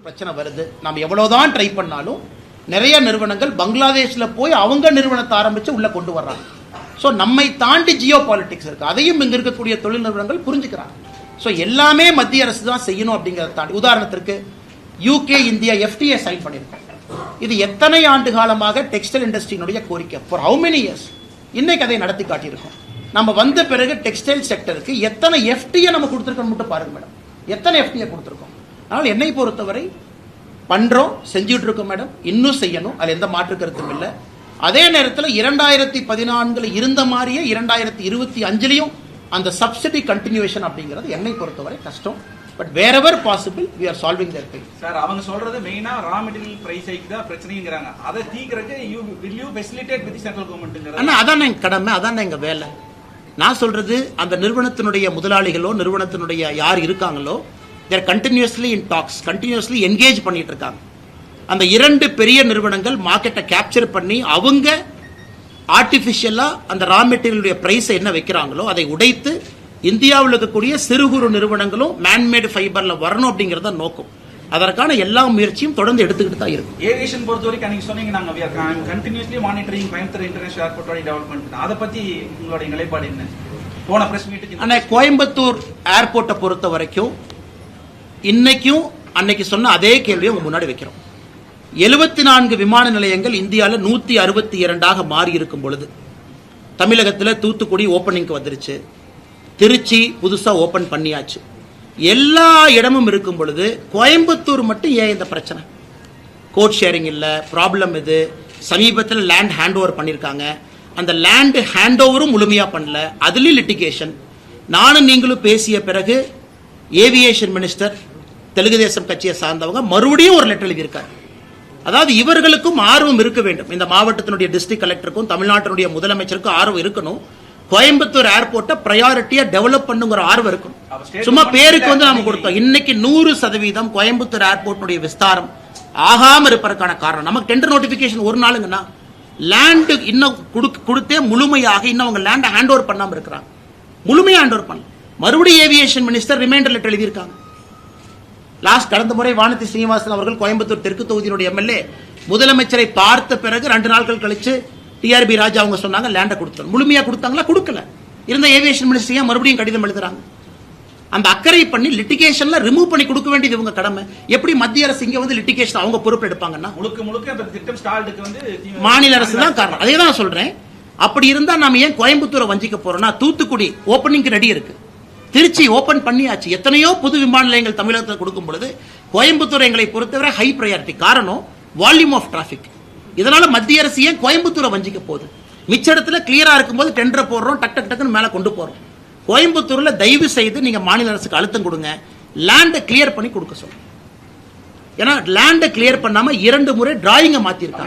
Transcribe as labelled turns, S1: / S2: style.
S1: பிரச்சனை வருது. நாம் எவ்வளவுதான் ட்ரை பண்ணாலும் நிறைய நிறுவனங்கள் பங்களாதேஷ்ல போய் அவங்க நிறுவனத்தை ஆரம்பிச்சு உள்ள கொண்டு வர்றாங்க. ஸோ நம்மை தாண்டி ஜியோ பாலிட்டிக்ஸ் இருக்கு. அதையும் இங்க இருக்கக்கூடிய தொழில் நிறுவனங்கள் புரிஞ்சுக்கிறாங்க. ஸோ எல்லாமே மத்திய அரசு தான் செய்யணும் அப்படிங்கிறத தாண்டி, உதாரணத்திற்கு யூகே இந்தியா FTA சைன் பண்ணியிருக்கோம். இது எத்தனை ஆண்டு காலமாக டெக்ஸ்டைல் இண்டஸ்ட்ரியினுடைய கோரிக்கை, ஃபார் ஹவு மெனி இயர்ஸ். இன்னைக்கு அதை நடத்தி காட்டியிருக்கோம். நம்ம வந்த பிறகு டெக்ஸ்டைல் செக்டருக்கு எத்தனை FTA நம்ம கொடுத்துருக்கோம் மட்டும் பாருங்க மேடம், எத்தனை FTA கொடுத்துருக்கோம். அதனால் என்னை பொறுத்தவரை பண்றோம், செஞ்சுட்டு இருக்கோம் மேடம், இன்னும் செய்யணும், அது எந்த மாற்று கருத்தும் இல்லை. அதே நேரத்தில் 2014 இருந்த மாதிரியே 2025 அந்த சப்சிடி கண்டினியூஷன் அப்படிங்கிறது என்னை பொறுத்தவரை கஷ்டம். But wherever possible we are solving their pain.
S2: Sir, அவங்க சொல்றது மெயினா ரா மெட்டீரியல் பிரைஸ் ஹைக் தான் பிரச்சனைங்கறாங்க. அதை தீர்க்கறதுக்கு will you facilitate with the central government?
S1: அண்ணா, அதான் எங்க கடமை, அதான் எங்க வேலை. நான் சொல்றது அந்த நிறுவனத்தினுடைய முதலாளிகளோ நிறுவனத்தினுடைய யார் இருக்காங்களோ they are continuously in talks, continuously engage பண்ணிட்டு இருக்காங்க. அந்த இரண்டு பெரிய நிறுவனங்கள் மார்க்கெட்டை கேப்சர் பண்ணி அவங்க ஆர்டிபிஷியலா அந்த ரா மெட்டீரியலுடைய பிரைஸ் என்ன வைக்கிறாங்களோ அதை உடைத்து இந்தியாவில் இருக்கக்கூடிய சிறு குறு நிறுவனங்களும் மேன்மேடு ஃபைபர்ல வரணும் அப்படிங்கறத நோக்கம். அதற்கான எல்லா முயற்சியும் தொடர்ந்து எடுத்துக்கிட்டு தான் இருக்கும்.
S2: ஏவியேஷன் பொறுத்தவரைக்கும் நீங்க சொன்னீங்க, நாங்க continuously monitoring Coimbatore international airport development. அதை பத்தி உங்களுடைய நிலைப்பாடு என்ன? போன பிரஸ் மீட்டுக்கு
S1: ஆனா கோயம்புத்தூர் ஏர்போர்ட்டை பொறுத்த வரைக்கும் இன்னைக்கும் அன்னைக்கு சொன்ன அதே கேள்வியை உங்க முன்னாடி வைக்கிறோம். 74 விமான நிலையங்கள் இந்தியாவில் 162 மாறி இருக்கும் பொழுது தமிழகத்தில் தூத்துக்குடி ஓப்பனிங்க்கு வந்துருச்சு, திருச்சி புதுசா ஓபன் பண்ணியாச்சு, எல்லா இடமும் இருக்கும் பொழுது கோயம்புத்தூர் மட்டும் ஏன் இந்த பிரச்சனை? கோட் ஷேரிங் இல்ல, ப்ராப்ளம் இது. சமீபத்தில் லேண்ட் ஹேண்ட் ஓவர் பண்ணிருக்காங்க, அந்த லேண்ட் ஹேண்ட் ஓவரும் முழுமையா பண்ணல, அதுலயும் லிட்டிகேஷன். நானும் நீங்களும் பேசிய பிறகு ஏவியேஷன் மினிஸ்டர் தெலுங்கு தேசம் கட்சியை சார்ந்தவங்க மறுபடியும் ஒரு லெட்டர் எழுதியிருக்காரு. அதாவது இவர்களுக்கும் ஆர்வம் இருக்க வேண்டும், இந்த மாவட்டத்தினுடைய டிஸ்ட்ரிக்ட் கலெக்டருக்கும் தமிழ்நாட்டினுடைய முதலமைச்சருக்கும் ஆர்வம் இருக்கணும், கோயம்புத்தூர் ஏர்போர்ட்டை பிரையாரிட்டியா டெவலப் பண்ணுங்கிற ஆர்வம் இருக்கணும். சும்மா பேருக்கு நாம கொடுத்தோம். இன்னைக்கு 100% கோயம்புத்தூர் ஏர்போர்ட்டுடைய விஸ்தாரம் ஆகாம இருப்பதற்கான காரணம் நமக்கு டெண்டர் நோட்டிபிகேஷன் ஒரு நாளுங்கன்னா லேண்ட் இன்னும் கொடுத்தே முழுமையாக இன்னும் அவங்க லேண்ட் ஹேண்ட் ஓவர் பண்ணாம இருக்கிறாங்க. முழுமையா ஹேண்ட் ஓவர் பண்ண மறுபடியும் ஏவியேஷன் மினிஸ்டர் ரிமைண்டர் லெட்டர் எழுதியிருக்காங்க. கடந்த முறை வானதி ஸ்ரீனிவாசன் அவர்கள் கோயம்புத்தூர் தெற்கு தொகுதியினுடைய MLA முதலமைச்சரை பார்த்த பிறகு 2 நாட்கள் கழிச்சு TRB ராஜா அவங்க சொன்னாங்க லேண்டை கொடுத்தாங்க. முழுமையா கொடுத்தாங்களா? கொடுக்கல. இருந்த ஏவியேஷன் மினிஸ்டர் மறுபடியும் கடிதம் எழுதுறாங்க. அந்த அக்கறை பண்ணி லிட்டிகேஷன்ல ரிமூவ் பண்ணி கொடுக்க வேண்டியது இவங்க கடமை. எப்படி மத்திய அரசு இங்க வந்து லிட்டிகேஷன் அவங்க பொறுப்பு எடுப்பாங்கன்னா மாநில அரசு தான் காரணம். அதே தான் சொல்றேன். அப்படி இருந்தா நாம ஏன் கோயம்புத்தூரை வஞ்சிக்க போறோம்னா, தூத்துக்குடி ஓபனிங் ரெடி இருக்கு, திருச்சி ஓபன் பண்ணியாச்சு, எத்தனையோ புது விமான நிலையங்கள் தமிழகத்தில் கொடுக்கும் பொழுது கோயம்புத்தூர் எங்களை பொறுத்தவரை ஹை பிரையாரிட்டி. காரணம் வால்யூம் ஆஃப் டிராபிக். இதனால மத்திய அரசு ஏன் கோயம்புத்தூரை வஞ்சிக்க போகுது? மிச்ச இடத்துல கிளியரா இருக்கும்போது டெண்டர் போடுறோம், டக் டக் டக்குன்னு மேல கொண்டு போறோம். கோயம்புத்தூர்ல தயவு செய்து நீங்க மாநில அரசுக்கு அழுத்தம் கொடுங்க, லேண்டை கிளியர் பண்ணி கொடுக்க சொல்லுங்க. ஏன்னா லேண்டை கிளியர் பண்ணாம 2 முறை டிராயிங்கை மாத்திருக்காங்க.